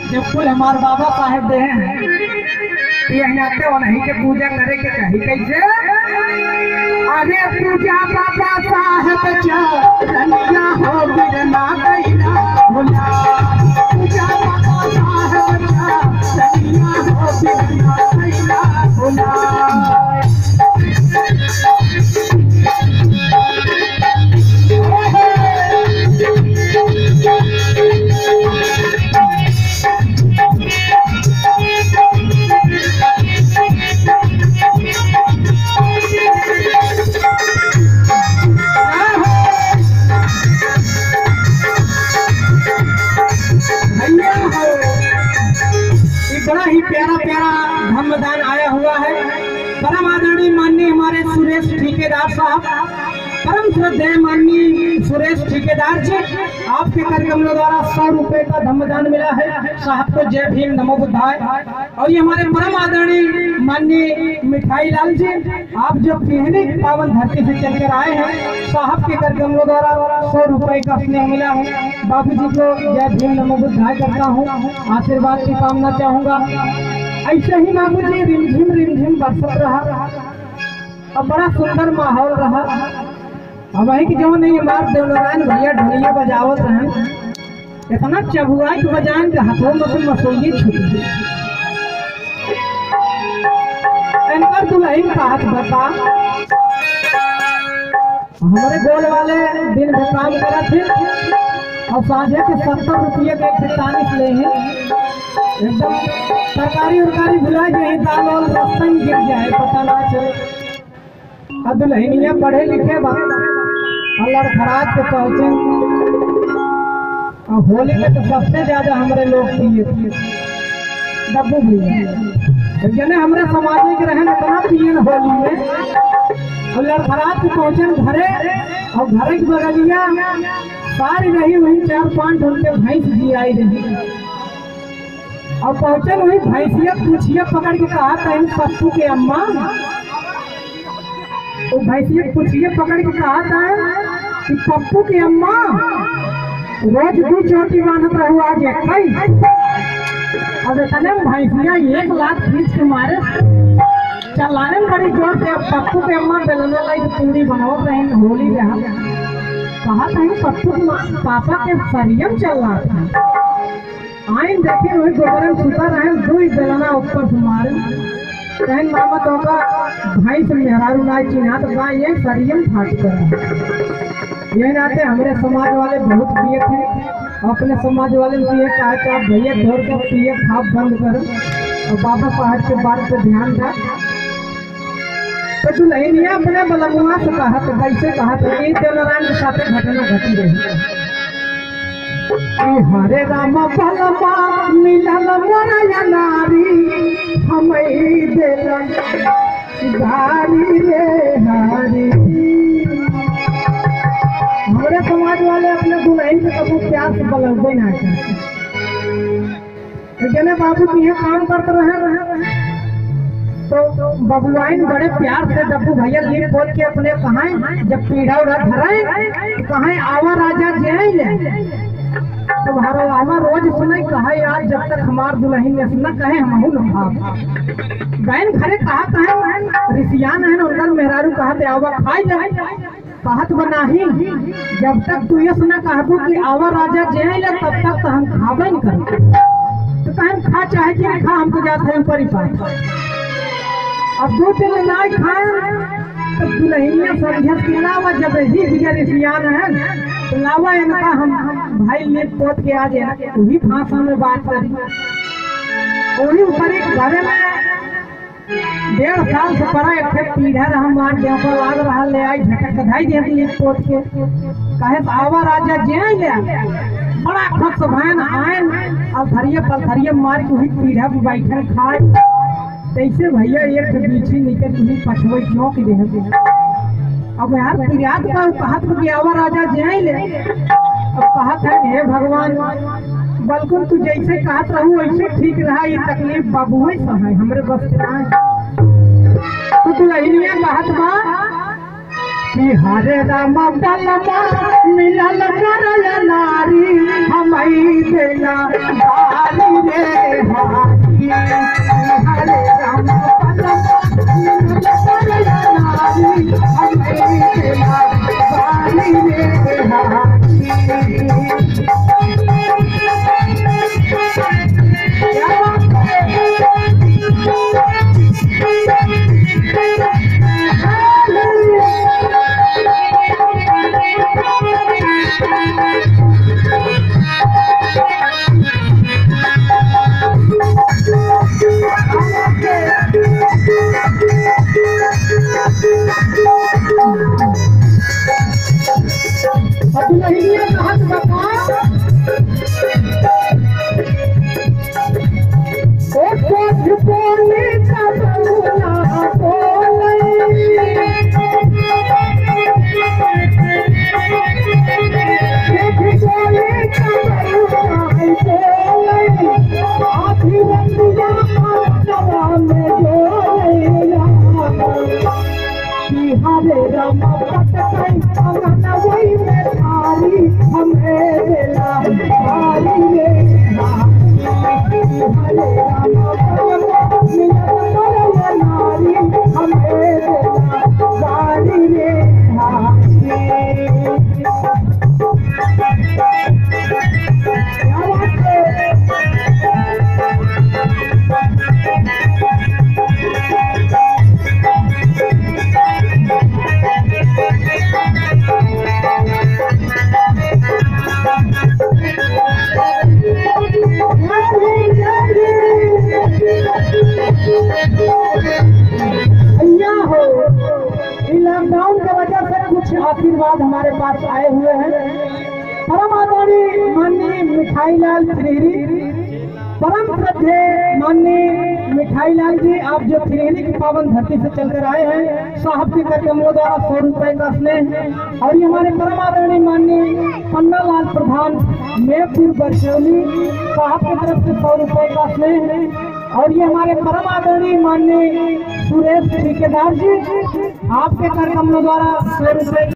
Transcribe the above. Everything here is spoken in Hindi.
जब कुल हमारे बाबा साहेब दे हैं नाते उन्हीं के पूजा करे के कही कैसे। अरे पूजा बाबा साहेब चरनिया हो बिरना कैला भोला, पूजा बाबा साहेब चरनिया हो बिरना कैला भोला। बड़ा ही प्यारा प्यारा धम्मदान आया हुआ है। परम आदरणीय माननीय हमारे सुरेश ठेकेदार साहब, परम श्रद्धेय माननीय सुरेश ठेकेदार जी, आपके कार्यक्रमों द्वारा 100 रुपए का धम्मदान मिला है। साहब को जय भीम नमो बुद्धाय। और ये हमारे परम आदरणीय माननीय मिठाई लाल जी, आप जो पहले पावन धरती से चलकर आए हैं, साहब के कार्यक्रमों द्वारा 100 रुपए का स्नेह मिला है। बाबू जी को जय भीम नमो बुद्धाय करता हूँ, आशीर्वाद की कामना चाहूंगा। ऐसे ही बाबू जी रिमझिम बरसत रहा और बड़ा सुंदर माहौल रहा। अब वही की जो नहीं हमारे देवनारायण भैया ढोलिया बजावत रहे, इतना चबुआ के बजान के हाथों में तो मसोई छूटी। इनकर दुल्हन का हाथ बता, हमारे गोल वाले दिन में काम करा थे और साझे के 70 रुपये के 41 ले हैं। एकदम सरकारी उरकारी भुला जाए, दाल और रास्ता में गिर जाए, पता ना चले। अब दुल्हनिया पढ़े लिखे बा और लड़खड़ात के पहुंचे। और होली में तो सबसे ज्यादा हमारे लोग पिए थे डब्बू भैया, जने हमारे समाज के रहन इतना पिए होली में। और लड़खड़ात के पहुंचे घरे, और घरे की बगलिया सारी रही वही 4-5 ढोल भैंस जी आई रही। और पहुंचे वही भैंसिया पूछिया पकड़ के कहा था पप्पू के अम्मा, वो भैंसिया पूछिए पकड़ के कहा था कि पप्पू की अम्मा रोज 2 चोटी बांधत रहू, आज एक। अब इतने भैंसिया 1 लाख खींच के मारे चलाने में बड़ी जोर से। पप्पू के अम्मा बेलना लाई पूरी बनावत रहे होली रहा। कहा था पप्पू के पापा के सरियम चल रहा था। आइन देखे वही गोबर में सुता रहे, 2 बेलना ऊपर से मारे। कहन मामा तो का भाई से मेहरारू ना चिन्हा तो का ये सरियम फाट कर। ये नाते हमारे समाज वाले बहुत पिए थे, अपने समाज वाले पिए कहा कि आप भैया धोर कर पिए खाप बंद करो और बाबा साहब के बात पे ध्यान था। तो दुल्हनिया अपने बलमुआ से कहा तो कैसे कहा तो ये देवनारायण के साथ घटना घटी रही। हरे राम बलमा मिलल मोरा नारी, हमें देलन गारी रे हारी। हमारे समाज वाले अपने दुल्हन के कबू प्यार से बलवे ना चाहते। बाबू जी काम करते रहे तो बबुआइन बड़े प्यार से डब्बू भैया लीप बोल के अपने कहा जब पीढ़ा उड़ा धराए कहा आवा राजा जय। तो हमारा आवा रोज सुनाई कहा यार जब तक हमार दुल्हन ने सुना कहे हम बहन घरे कहा कहे ऋषियान है उनका मेहरारू कहते आवा खाई जाए कहत बनाही। जब तक तू ये सुना कहबू कि आवा राजा जय तब तक तो हम खाबे नहीं करें। तो कहें खा चाहे कि खा, हम तो जाते हैं ऊपर ही पास। अब 2 दिन ना खाए तो दुल्हनिया समझत कि लावा जब ही भैया ऋषियान है तो लावा इनका हम भाई लेट पोत के आ जाए वही भाषा में बात करी। वही ऊपर एक घरे में 1.5 साल से पड़ा एक पीढ़ा रहा मार देव को लाग रहा ले आई झटक धाई दे लेट पोत के कहे आवा राजा जे ले बड़ा खुश भैन आयन और धरिया मार के वही पीढ़ा पे बैठल खाए। तैसे भैया एक बीछी निकल तुम्हें पछुए क्यों की रहे। अब यार याद का कहत कि आवा राजा जय ले। अब कहत है हे भगवान बल्कुल तू जैसे कहत रहू वैसे ठीक रहा, ये तकलीफ बाबू ही सह हमरे बस के। तो दुल्हनिया कहत बा कि हरे राम बलमा मिलल करल नारी, हमई देला गाली रे पास आए हुए हैं परम आदरणीय माननीय मिठाई लाल त्रिवेदी, परम श्रद्धे माननीय मिठाई लाल जी, आप जो त्रिवेदी की पावन धरती से चलकर आए हैं, साहब के कर कमलों द्वारा 100 रुपए का स्नेह। और ये हमारे परम आदरणीय माननीय पन्ना लाल प्रधान मेपुर बरचौली, साहब की तरफ से 100 रुपए का स्नेह। और ये हमारे परम आदरणीय माननीय सुरेश ठेकेदार जी, आपके कर कमलों द्वारा 100 रुपए